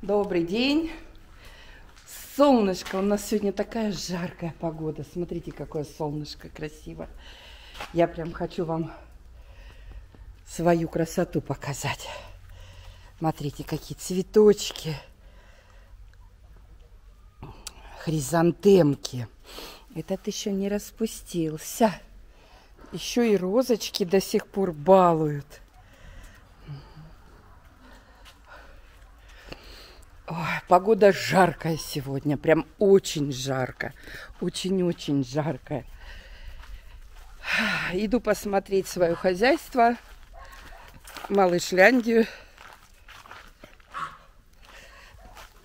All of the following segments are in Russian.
Добрый день. Солнышко. У нас сегодня такая жаркая погода. Смотрите, какое солнышко красивое. Я прям хочу вам свою красоту показать. Смотрите, какие цветочки. Хризантемки. Этот еще не распустился. Еще и розочки до сих пор балуют. Ой, погода жаркая сегодня. Прям очень жарко. Очень-очень жаркая. Иду посмотреть свое хозяйство. Малышляндию.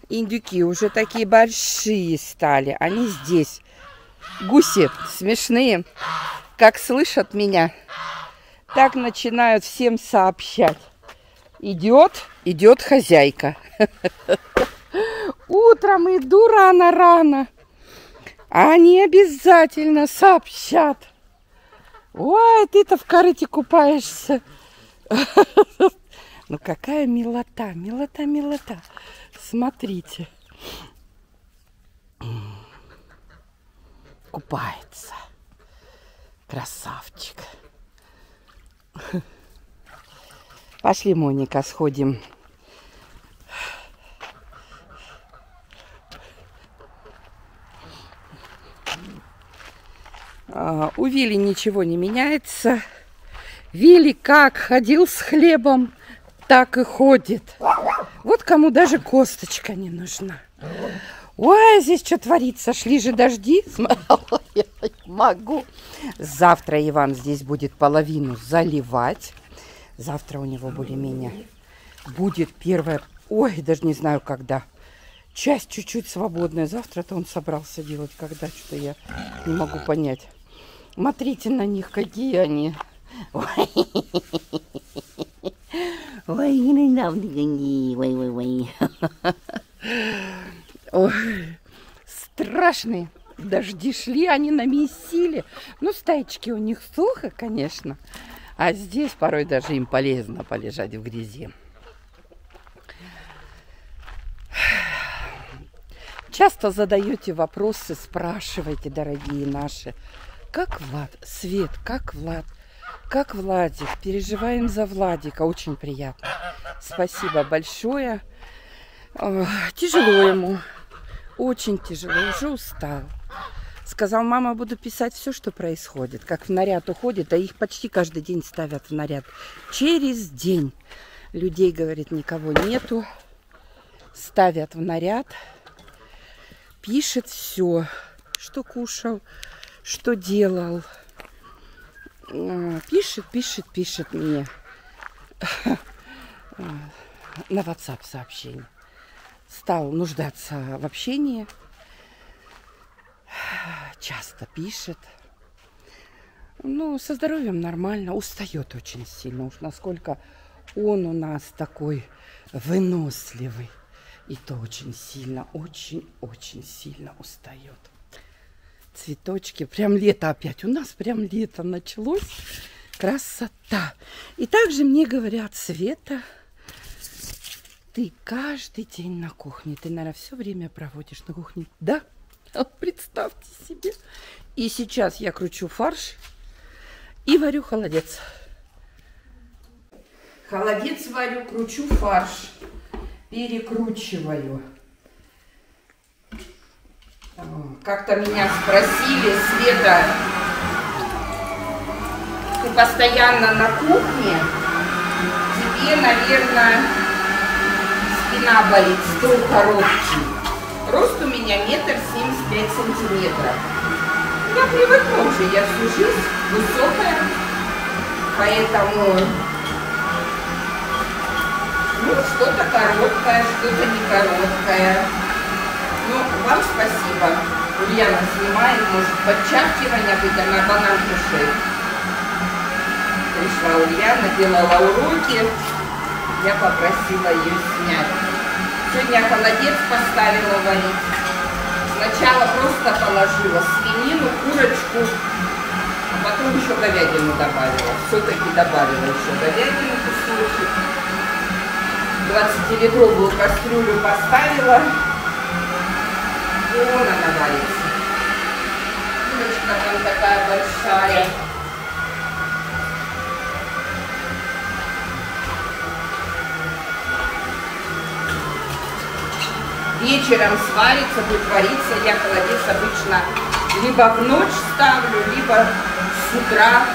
Индюки уже такие большие стали. Они здесь. Гуси смешные. Как слышат меня, так начинают всем сообщать. Идет хозяйка. Утром иду рано-рано. Они обязательно сообщат. Ой, ты-то в корыте купаешься. Ну какая милота, милота, милота. Смотрите. Купается. Красавчик. Пошли, Моника, сходим. У Вилли ничего не меняется. Вилли как ходил с хлебом, так и ходит. Вот кому даже косточка не нужна. Ой, здесь что творится? Шли же дожди. Я не могу. Завтра Иван здесь будет половину заливать. Завтра у него более-менее будет первая... Ой, даже не знаю, когда. Часть чуть-чуть свободная. Завтра-то он собрался делать, когда, что-то я не могу понять. Смотрите на них, какие они. Ой, ой, страшные. Дожди шли, они намесили. Ну, стаечки у них сухо, конечно. А здесь порой даже им полезно полежать в грязи. Часто задаете вопросы, спрашиваете, дорогие наши. Как Влад? Свет, как Влад? Как Владик? Переживаем за Владика. Очень приятно. Спасибо большое. Тяжело ему. Очень тяжело. Уже устал. Сказал, мама, буду писать все, что происходит. Как в наряд уходит, а их почти каждый день ставят в наряд. Через день. Людей, говорит, никого нету. Ставят в наряд. Пишет все, что кушал, что делал. Пишет мне на WhatsApp сообщение. Стал нуждаться в общении. Часто пишет. Ну, со здоровьем нормально. Устает очень сильно. Уж насколько он у нас такой выносливый. И то очень сильно, очень-очень сильно устает. Цветочки. Прям лето опять. У нас прям лето началось. Красота. И также мне говорят, Света, ты каждый день на кухне. Ты, наверное, все время проводишь на кухне. Да? Представьте себе. И сейчас я кручу фарш и варю холодец. Холодец варю, кручу фарш. Перекручиваю. Как-то меня спросили, Света, ты постоянно на кухне, тебе, наверное, спина болит, стол короткий. Рост у меня 1,75 сантиметров. Я привыкла уже, я всю жизнь высокая, поэтому... Ну, что-то короткое, что-то не короткое. Ну, вам спасибо. Ульяна снимает, может, подчеркивание быть, она бананку шеет. Пришла Ульяна, делала уроки. Я попросила ее снять. Сегодня холодец поставила варить. Сначала просто положила свинину, курочку, а потом еще говядину добавила. Все-таки добавила еще говядину кусочек. 20-литровую кастрюлю поставила. Вон она варится. Курочка там такая большая. Вечером сварится, будет вариться. Я холодец обычно либо в ночь ставлю, либо с утра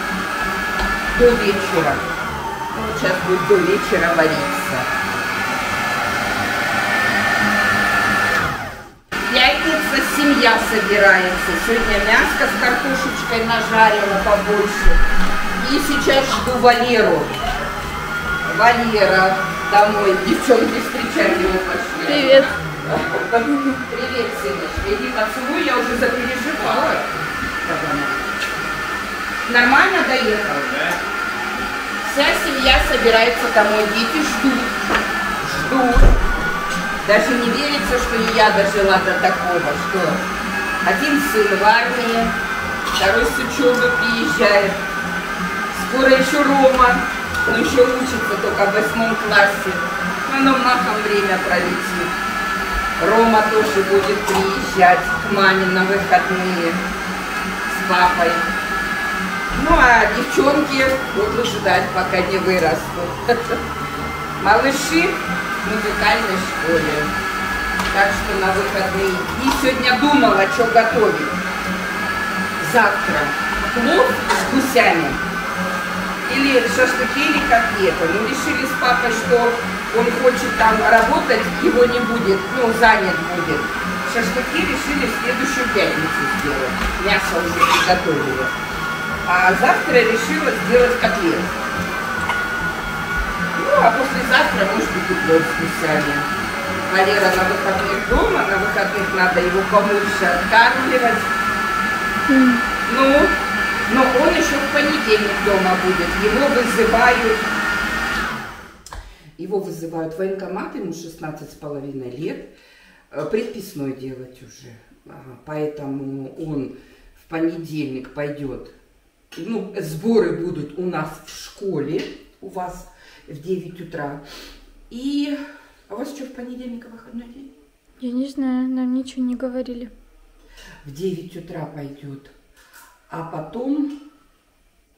до вечера. Ну, вот сейчас будет до вечера вариться. Пятница, семья собирается. Сегодня мяско с картошечкой нажарила побольше. И сейчас жду Валеру. Валера домой. Девчонки встречать его пошли. Привет. Привет, сыночка. Иди поцелуй, я уже запереживала. Нормально доехал? Да. Вся семья собирается домой. Дети ждут. Даже не верится, что и я дожила до такого, что один сын в армии, второй с учебы приезжает. Скоро еще Рома, но еще учится только в 8 классе. Но махом время пролетит. Рома тоже будет приезжать к маме на выходные с папой. Ну а девчонки будут ждать, пока не вырастут. Малыши в музыкальной школе. Так что на выходные. И сегодня думала, что готовить. Завтра плов с гусями. Или шашлыки, или котлеты. Мы решили с папой, что он хочет там работать, его не будет, ну, занят будет. Шашлыки решили в следующую пятницу сделать. Мясо уже приготовили. А завтра решила сделать котлет. Ну, а послезавтра, может быть, и плов с гусями. Валера на выходных дома, на выходных надо его помольше откармливать. Ну, но он еще в понедельник дома будет. Его вызывают в военкомат, ему 16,5 лет. Предписной делать уже. Поэтому он в понедельник пойдет. Ну, сборы будут у нас в школе, у вас в 9 утра. И а у вас что, в понедельник выходной день? Я не знаю, нам ничего не говорили. В 9 утра пойдет, а потом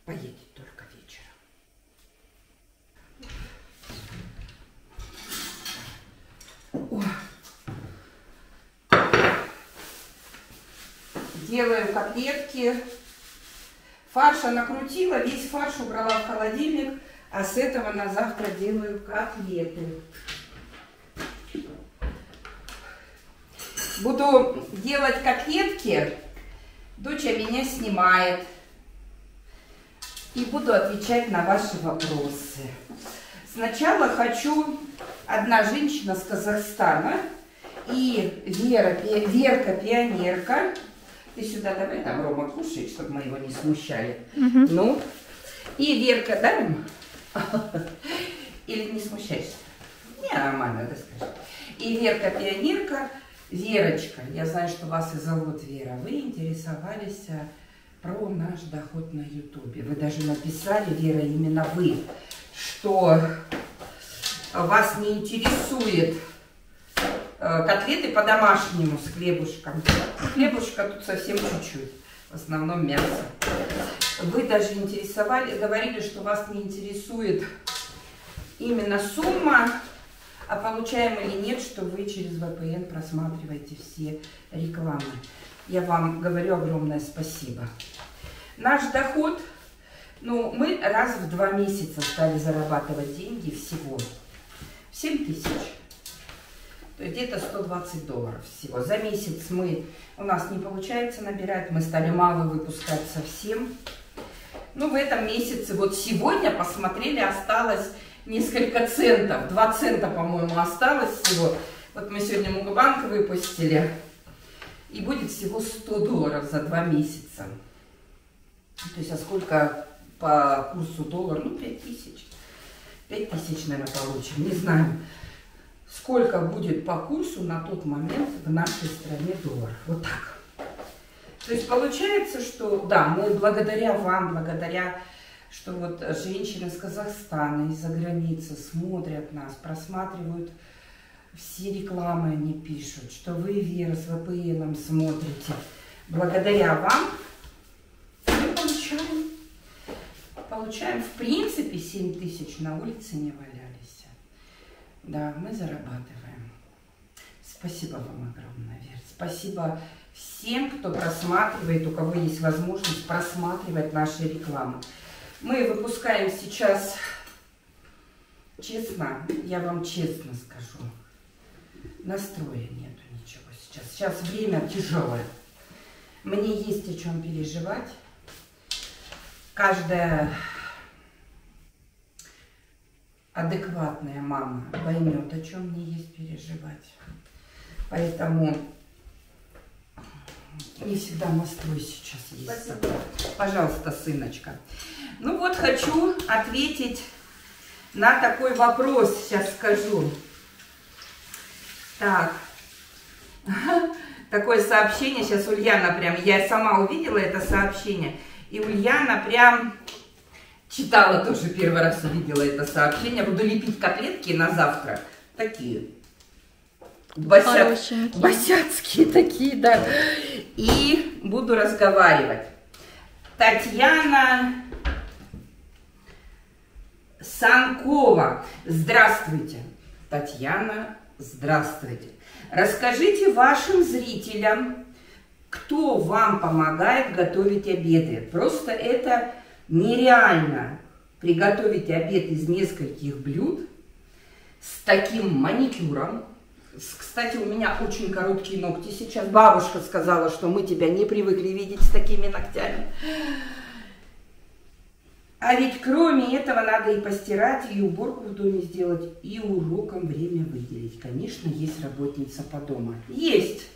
поедет только вечером. О. Делаем котлетки. Фарша накрутила, весь фарш убрала в холодильник, а с этого на завтра делаю котлеты. Буду делать котлетки, дочь меня снимает. И буду отвечать на ваши вопросы. Сначала хочу, одна женщина с Казахстана и Верка пионерка. Ты сюда давай, там Рома кушает, чтобы мы его не смущали. Ну, и Верка, да, Рома? Или не смущаешься? Не, нормально, да, скажи. И Верка пионерка, Верочка, я знаю, что вас и зовут Вера, вы интересовались про наш доход на Ютубе. Вы даже написали, Вера, именно вы, что вас не интересует котлеты по-домашнему с хлебушком. Хлебушка тут совсем чуть-чуть, в основном мясо. Вы даже говорили, что вас не интересует именно сумма, а получаем или нет, что вы через VPN просматриваете все рекламы. Я вам говорю огромное спасибо. Наш доход, ну, мы раз в 2 месяца стали зарабатывать деньги всего 7 тысяч. То есть где-то $120 всего. За месяц у нас не получается набирать, мы стали мало выпускать совсем. Ну, в этом месяце, вот сегодня, посмотрели, осталось несколько центов. 2 цента, по-моему, осталось всего. Вот мы сегодня Мугабанк выпустили. И будет всего $100 за 2 месяца. То есть, а сколько по курсу доллара? Ну, 5 тысяч. 5 тысяч, наверное, получим. Не знаю, сколько будет по курсу на тот момент в нашей стране доллар. Вот так. То есть, получается, что, да, мы благодаря вам, благодаря что вот женщины из Казахстана, из-за границы смотрят нас, просматривают все рекламы, они пишут, что вы, Вера, с VPN смотрите. Благодаря вам мы получаем, в принципе, 7 тысяч на улице не валялись. Да, мы зарабатываем. Спасибо вам огромное, Вера. Спасибо всем, кто просматривает, у кого есть возможность просматривать наши рекламы. Мы выпускаем сейчас, честно, я вам честно скажу, настроя нету ничего сейчас. Сейчас время тяжелое. Мне есть о чем переживать. Каждая адекватная мама поймет, о чем мне есть переживать. Поэтому не всегда настрой сейчас есть. Спасибо. Пожалуйста, сыночка. Ну вот, хочу ответить на такой вопрос, сейчас скажу. Так, такое сообщение, сейчас Ульяна прям, я сама увидела это сообщение, и Ульяна прям читала тоже, первый раз увидела это сообщение. Буду лепить котлетки на завтра, такие, босяцкие такие, да, и буду разговаривать. Татьяна Санкова, здравствуйте. Татьяна, здравствуйте. Расскажите вашим зрителям, кто вам помогает готовить обеды. Просто это нереально приготовить обед из нескольких блюд с таким маникюром. Кстати, у меня очень короткие ногти сейчас. Бабушка сказала, что мы тебя не привыкли видеть с такими ногтями. А ведь кроме этого надо и постирать, и уборку в доме сделать, и урокам время выделить. Конечно, есть работница по дому. Есть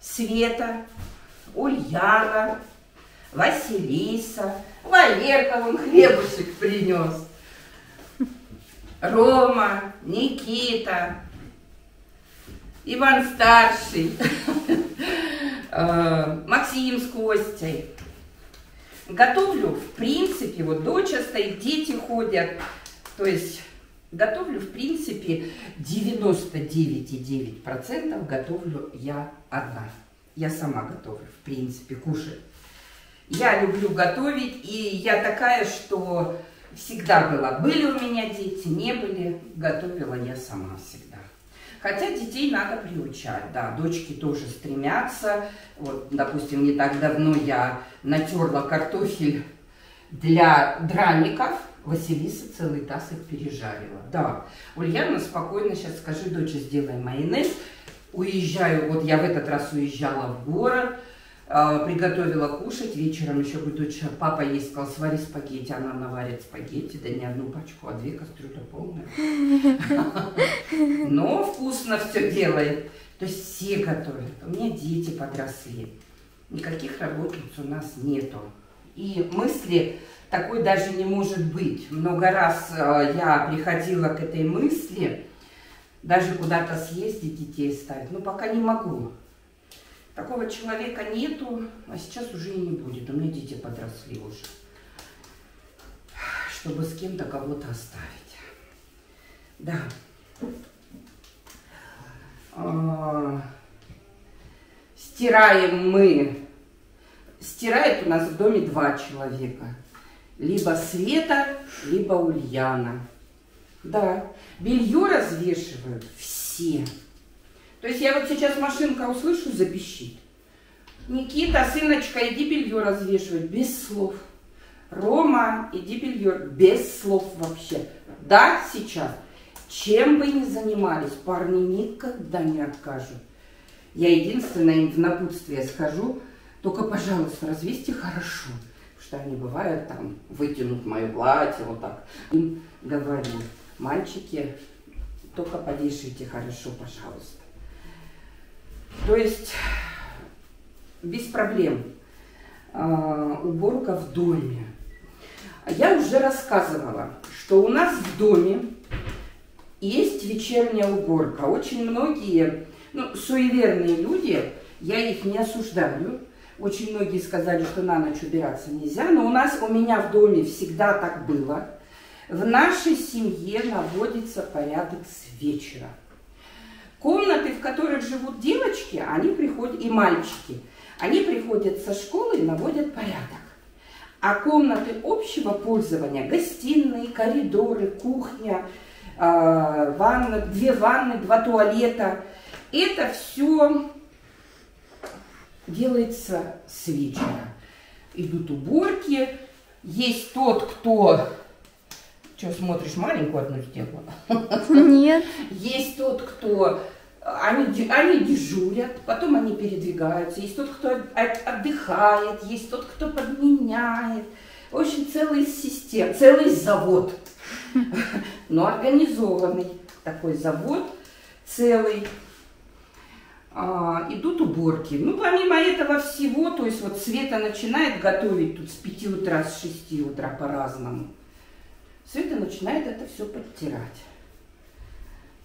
Света, Ульяна, Василиса, Валерка вон хлебушек принес, Рома, Никита, Иван Старший, Максим с Костей. Готовлю, в принципе, вот доча стоит, дети ходят, то есть готовлю, в принципе, 99,9% готовлю я одна. Я сама готовлю, в принципе, кушать. Я люблю готовить, и я такая, что всегда была. Были у меня дети, не были, готовила я сама всегда. Хотя детей надо приучать, да, дочки тоже стремятся. Вот, допустим, не так давно я натерла картофель для драников, Василиса целый таз их пережарила. Да, Ульяна, спокойно сейчас скажи, доча, сделай майонез. Уезжаю, вот я в этот раз уезжала в город, приготовила кушать, вечером еще говорю, доча, папа ей сказал, свари спагетти, она наварит спагетти, да не одну пачку, а 2 кастрюли полные. Но вкусно все делает, то есть все готовят. У меня дети подросли, никаких работниц у нас нету. И мысли такой даже не может быть. Много раз я приходила к этой мысли, даже куда-то съездить, детей ставить, но пока не могу. Такого человека нету, а сейчас уже и не будет. У меня дети подросли уже, чтобы с кем-то кого-то оставить. Да. Стираем мы. Стирает у нас в доме 2 человека. Либо Света, либо Ульяна. Да. Белье развешивают все. То есть я вот сейчас машинка услышу, запищит. Никита, сыночка, иди белье развешивать. Без слов. Рома, иди белье. Без слов вообще. Да, сейчас. Чем бы ни занимались, парни никогда не откажут. Я единственное им в напутствие скажу, только, пожалуйста, развесьте хорошо. Потому что они бывают там, вытянут мое платье, вот так. Им говорю, мальчики, только повешайте хорошо, пожалуйста. То есть без проблем. Уборка в доме. Я уже рассказывала, что у нас в доме есть вечерняя уборка. Очень многие, суеверные люди, я их не осуждаю, Очень многие сказали, что на ночь убираться нельзя, но у меня в доме всегда так было. В нашей семье наводится порядок с вечера. Комнаты, в которых живут девочки, они приходят, и мальчики, они приходят со школы и наводят порядок. А комнаты общего пользования, гостиные, коридоры, кухня, ванна, 2 ванны, 2 туалета, это все делается с вечера. Идут уборки, есть тот, кто... Что смотришь, маленькую одну сделала? Нет. Есть тот, кто... Они дежурят, потом они передвигаются. Есть тот, кто отдыхает, есть тот, кто подменяет. В общем, целая система, целый завод. Но организованный такой завод, целый. Идут уборки. Ну, помимо этого всего, то есть вот Света начинает готовить тут с 5 утра, с 6 утра по-разному. Света начинает это все подтирать.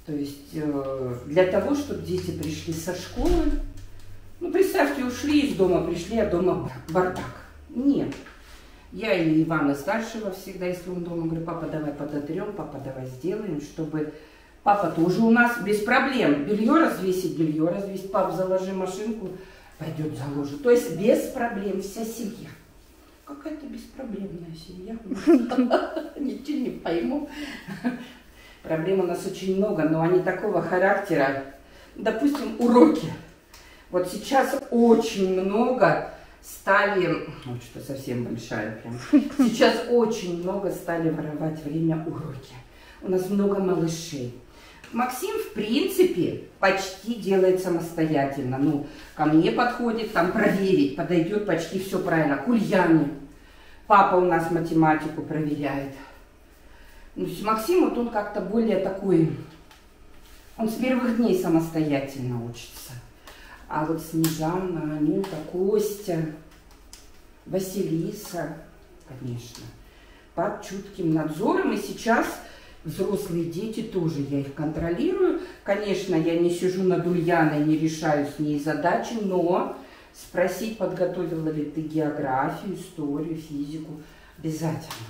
То есть для того, чтобы дети пришли со школы, ну, представьте, ушли из дома, пришли, а дома бардак. Нет. Я и Ивана старшего всегда, если он дома, говорю, папа, давай подотрем, папа, давай сделаем, чтобы... Папа тоже у нас без проблем. Белье развесить, пап, заложи машинку, пойдет заложит. То есть без проблем вся семья. Какая-то беспроблемная семья. Ничего не пойму. Проблем у нас очень много, но они такого характера. Допустим, уроки. Вот сейчас очень много стали, вот что совсем большая прям, сейчас очень много стали воровать время уроки. У нас много малышей. Максим, в принципе, почти делает самостоятельно. Ну, ко мне подходит, там проверить, подойдет почти все правильно. К Ульяне. Папа у нас математику проверяет. Ну, Максим, вот он как-то более такой, он с первых дней самостоятельно учится. А вот Снежана, Анюта, Костя, Василиса, конечно, под чутким надзором. И сейчас взрослые дети тоже, я их контролирую. Конечно, я не сижу над Ульяной, не решаю с ней задачи, но спросить, подготовила ли ты географию, историю, физику, обязательно.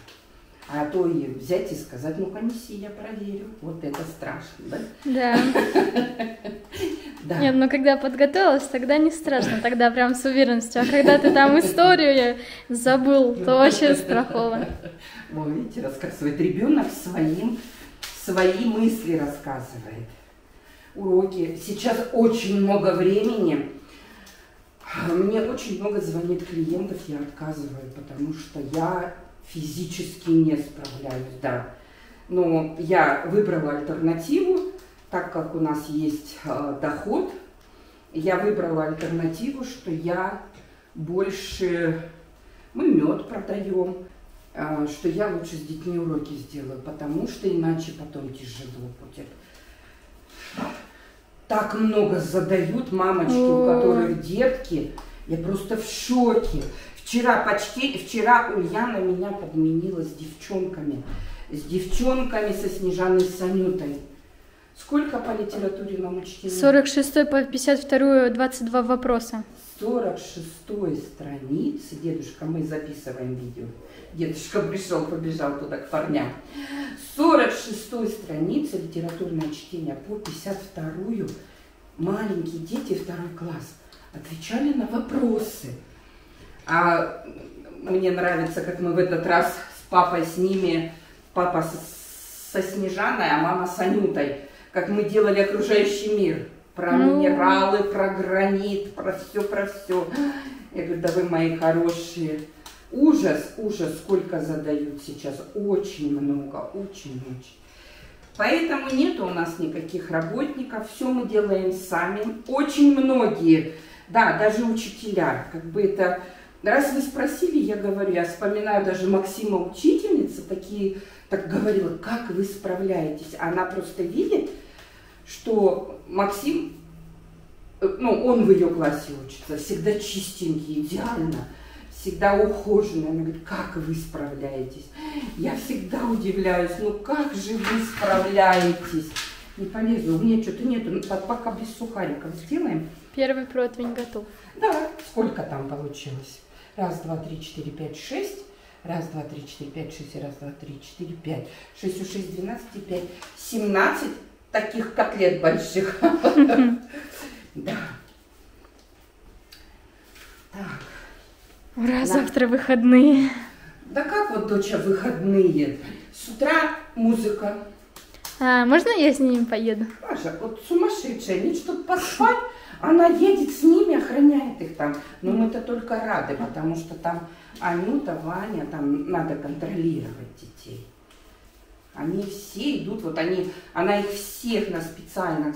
А то и взять и сказать, ну, комиссии я проверю. Вот это страшно, да? Да. Да. Нет, ну когда подготовилась, тогда не страшно, тогда прям с уверенностью. А когда ты там историю забыл, то вообще страхово. Вот видите, рассказывает ребенок свои мысли рассказывает. Уроки. Сейчас очень много времени. Мне очень много звонит клиентов, я отказываю, потому что я физически не справляюсь, да. Но я выбрала альтернативу, так как у нас есть доход, я выбрала альтернативу, что я больше, мы мед продаем, что я лучше с детьми уроки сделаю, потому что иначе потом тяжело будет. Так много задают мамочки, у которых детки, я просто в шоке. Вчера Ульяна меня подменила с девчонками, со Снежаной, с Анютой. Сколько по литературе нам учтения? 46 по 52 22 вопроса. 46 страницы, дедушка, мы записываем видео. Дедушка пришел, побежал туда к парням. 46 страница литературное чтение по 52-ю. Маленькие дети, 2 класс, отвечали на вопросы. А мне нравится, как мы в этот раз с папой с ними, папа со Снежаной, а мама с Анютой, как мы делали окружающий мир. Про минералы, про гранит, про все. Я говорю, да вы мои хорошие. Ужас, сколько задают сейчас. Очень много, очень. Поэтому нет у нас никаких работников, все мы делаем сами. Очень многие, да, даже учителя, как бы это... Раз вы спросили, я говорю, я вспоминаю даже Максима, учительница, так говорила, как вы справляетесь. Она просто видит, что Максим, ну, он в ее классе учится, всегда чистенький, идеально, всегда ухоженный. Она говорит, как вы справляетесь? Я всегда удивляюсь, ну как же вы справляетесь? Не полезу, у меня что-то нету, пока без сухариков сделаем. Первый противень готов. Да, сколько там получилось? Раз, два, три, четыре, пять, шесть. Раз, два, три, четыре, пять, шесть. Раз, два, три, четыре, пять. 6, 6, 12 и 5. 17 таких котлет больших. Да. Так. Ура, завтра выходные. Да как вот, доча, выходные? С утра музыка. А, можно я с ними поеду? Паша, вот сумасшедшая, не чтобы поспать, она едет с ними, охраняет их там. Но мы-то только рады, потому что там Анюта, Ваня, там надо контролировать детей. Они все идут, вот она их всех на специально,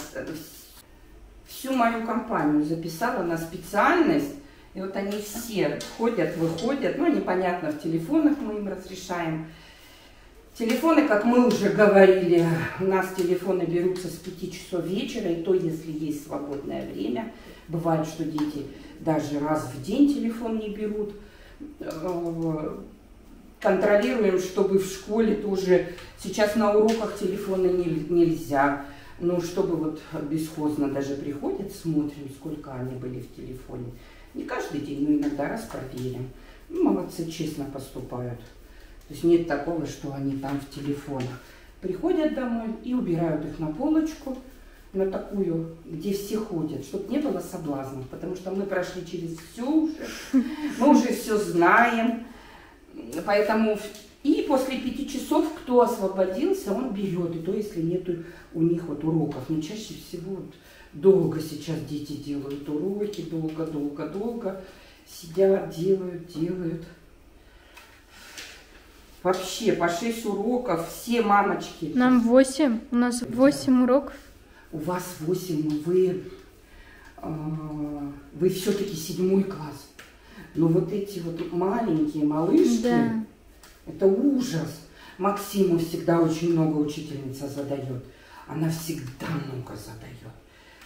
всю мою компанию записала на специальность. И вот они все ходят, выходят, ну, непонятно, в телефонах мы им разрешаем. Телефоны, как мы уже говорили, у нас телефоны берутся с 5 часов вечера, и то, если есть свободное время. Бывает, что дети даже раз в день телефон не берут. Контролируем, чтобы в школе тоже, сейчас на уроках телефоны нельзя, но чтобы вот бесхозно даже приходят, смотрим, сколько они были в телефоне. Не каждый день, но иногда раз проверим. Ну, молодцы, честно поступают. То есть нет такого, что они там в телефонах. Приходят домой и убирают их на полочку, на такую, где все ходят, чтобы не было соблазнов. Потому что мы прошли через все уже, мы уже все знаем. Поэтому и после 5 часов, кто освободился, он берет. И то, если нет у них вот уроков. Но чаще всего вот долго сейчас дети делают уроки, долго сидят, делают. Вообще по 6 уроков, все мамочки. Нам 8, у нас 8 уроков. У вас 8, вы все-таки 7 класс. Но вот эти вот маленькие малышки, да. Это ужас. Максиму всегда очень много учительница задает. Она всегда много задает.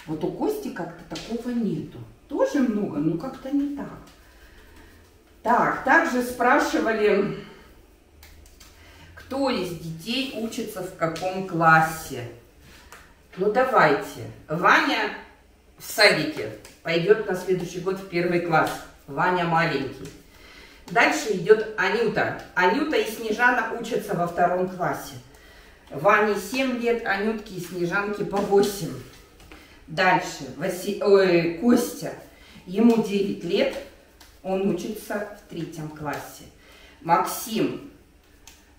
Вот у Кости как-то такого нету. Тоже много, но как-то не так. Так, также спрашивали, кто из детей учится в каком классе. Ну давайте. Ваня в садике пойдет на следующий год в 1 класс. Ваня маленький. Дальше идет Анюта. Анюта и Снежана учатся во 2 классе. Ване 7 лет, Анютке и Снежанке по 8. Дальше Костя. Ему 9 лет, он учится в 3 классе. Максим.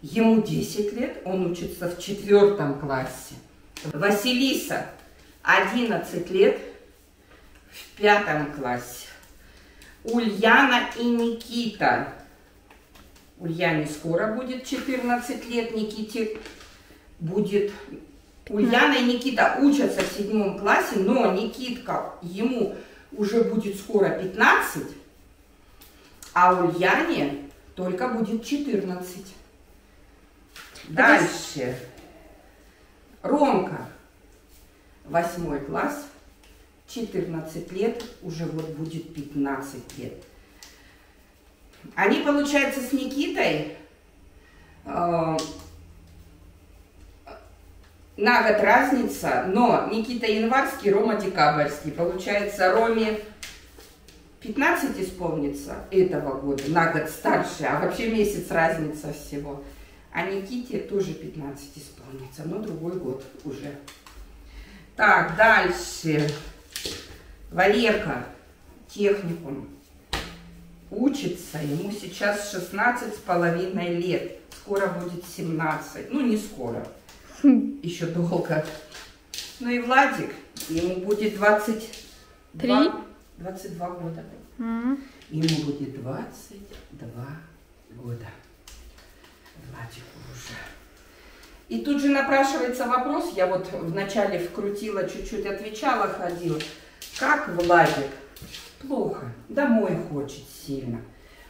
Ему 10 лет, он учится в 4 классе. Василиса. 11 лет, в 5 классе. Ульяна и Никита. Ульяне скоро будет 14 лет, Никите будет... Ульяна и Никита учатся в 7 классе, но Никитка, ему уже будет скоро 15, а Ульяне только будет 14. Дальше. Ромка, 8 класс. 14 лет, уже вот будет 15 лет. Они, получается, с Никитой на год разница, но Никита январский, Рома декабрьский. Получается, Роме 15 исполнится этого года, на год старше, а вообще месяц разница всего. А Никите тоже 15 исполнится, но другой год уже. Так, дальше. Валерка, техникум, учится, ему сейчас 16,5 лет, скоро будет 17, ну не скоро, еще долго. Ну и Владик, ему будет 22 года, ему будет 22 года, Владику уже. И тут же напрашивается вопрос, я вот вначале вкрутила, чуть-чуть отвечала, ходила. Как Владик? Плохо. Домой хочет сильно.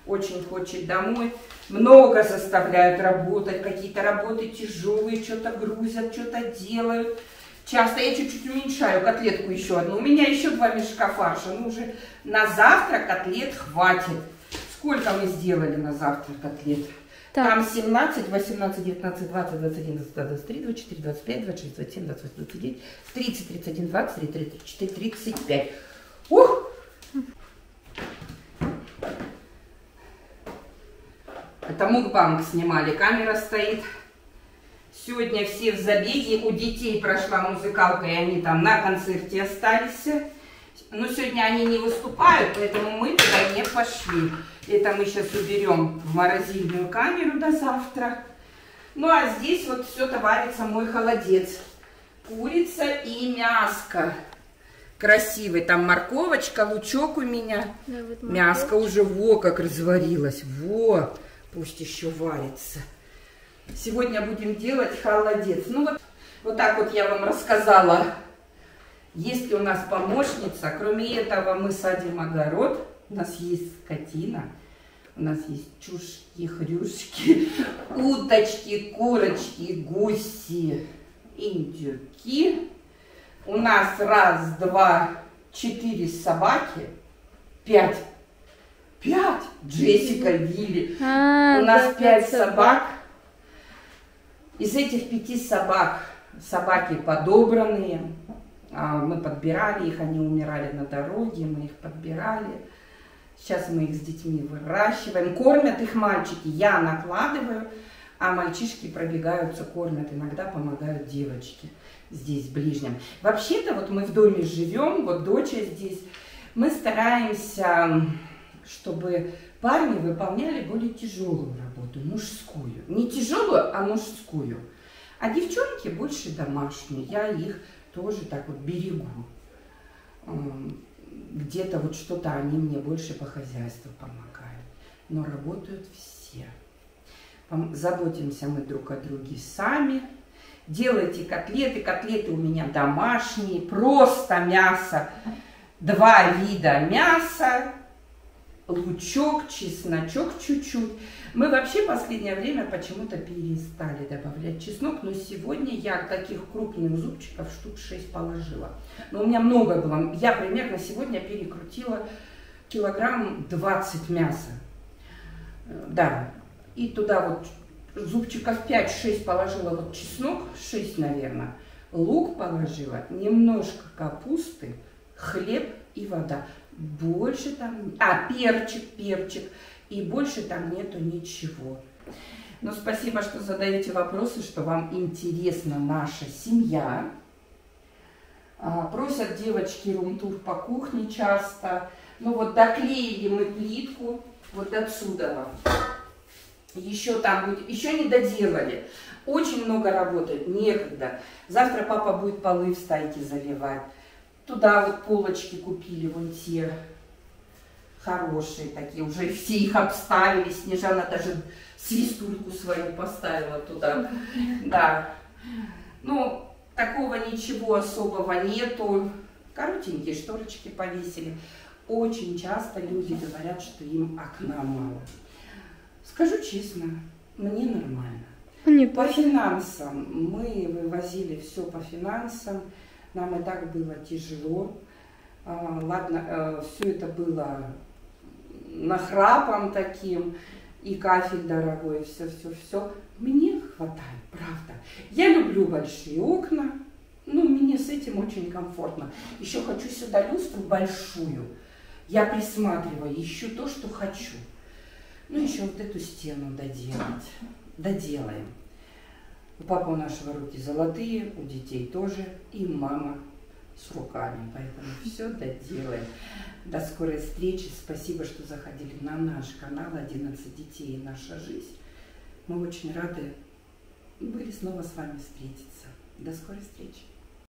Очень хочет домой. Много заставляют работать. Какие-то работы тяжелые. Что-то грузят, что-то делают. Часто я чуть-чуть уменьшаю котлетку еще одну. У меня еще 2 мешка фарша. Ну уже на завтра котлет хватит. Сколько мы сделали на завтра котлет? Так. Там 17, 18, 19, 20, 21, 22, 23, 24, 25, 26, 27, 28, 29, 30, 31, 23, 34, 35. Ух! Это мукбанг снимали, камера стоит. Сегодня все в забеге, у детей прошла музыкалка, и они там на концерте остались. Но сегодня они не выступают, поэтому мы туда не пошли. Это мы сейчас уберем в морозильную камеру до завтра. Ну а здесь вот все-то варится мой холодец. Курица и мяско. Красивый. Там морковочка, лучок у меня. Да, вот мяско уже во как разварилось. Во, пусть еще варится. Сегодня будем делать холодец. Ну вот так вот я вам рассказала. Есть ли у нас помощница? Кроме этого мы садим огород. У нас есть скотина. У нас есть чушки, хрюшки, уточки, курочки, гуси, индюки. У нас 1, 2, 4 собаки. 5. 5. Джессика, Вилли. У нас 5 собак. Из этих 5 собак собаки подобранные. Мы подбирали их, они умирали на дороге, мы их подбирали. Сейчас мы их с детьми выращиваем. Кормят их мальчики, я накладываю, а мальчишки пробегаются, кормят. Иногда помогают девочки здесь, в ближнем. Вообще-то вот мы в доме живем, вот доча здесь. Мы стараемся, чтобы парни выполняли более тяжелую работу, мужскую. Не тяжелую, а мужскую. А девчонки больше домашние. Я их тоже так вот берегу. Где-то вот что-то они мне больше по хозяйству помогают. Но работают все. Заботимся мы друг о друге сами. Делайте котлеты. Котлеты у меня домашние. Просто мясо. 2 вида мяса. Лучок, чесночок чуть-чуть. Мы вообще в последнее время почему-то перестали добавлять чеснок, но сегодня я таких крупных зубчиков штук 6 положила. Но у меня много было. Я примерно сегодня перекрутила килограмм 20 мяса. Да. И туда вот зубчиков 5-6 положила вот чеснок, 6, наверное. Лук положила, немножко капусты, хлеб и вода. Больше там... перчик. И больше там нету ничего. Но спасибо, что задаете вопросы, что вам интересна наша семья. Просят девочки рум-тур по кухне часто. Ну вот доклеили мы плитку вот отсюда. Еще там будет... Еще не доделали. Очень много работы, некогда. Завтра папа будет полы в стайке заливать. Туда вот полочки купили, вон те хорошие такие, уже все их обставили. Снежана даже свистульку свою поставила туда. Да. Ну, такого ничего особого нету. Коротенькие шторочки повесили. Очень часто люди говорят, что им окна мало. Скажу честно, мне нормально. По финансам. Мы вывозили все по финансам. Нам и так было тяжело. Ладно, все это было нахрапом таким, и кафель дорогой, все. Мне хватает, правда. Я люблю большие окна, ну, мне с этим очень комфортно. Еще хочу сюда люстру большую. Я присматриваю, ищу то, что хочу. Ну, еще вот эту стену доделаем. У папы нашего руки золотые, у детей тоже, и мама с руками, поэтому все доделаем. До скорой встречи, спасибо, что заходили на наш канал «11 детей и наша жизнь». Мы очень рады были снова с вами встретиться. До скорой встречи.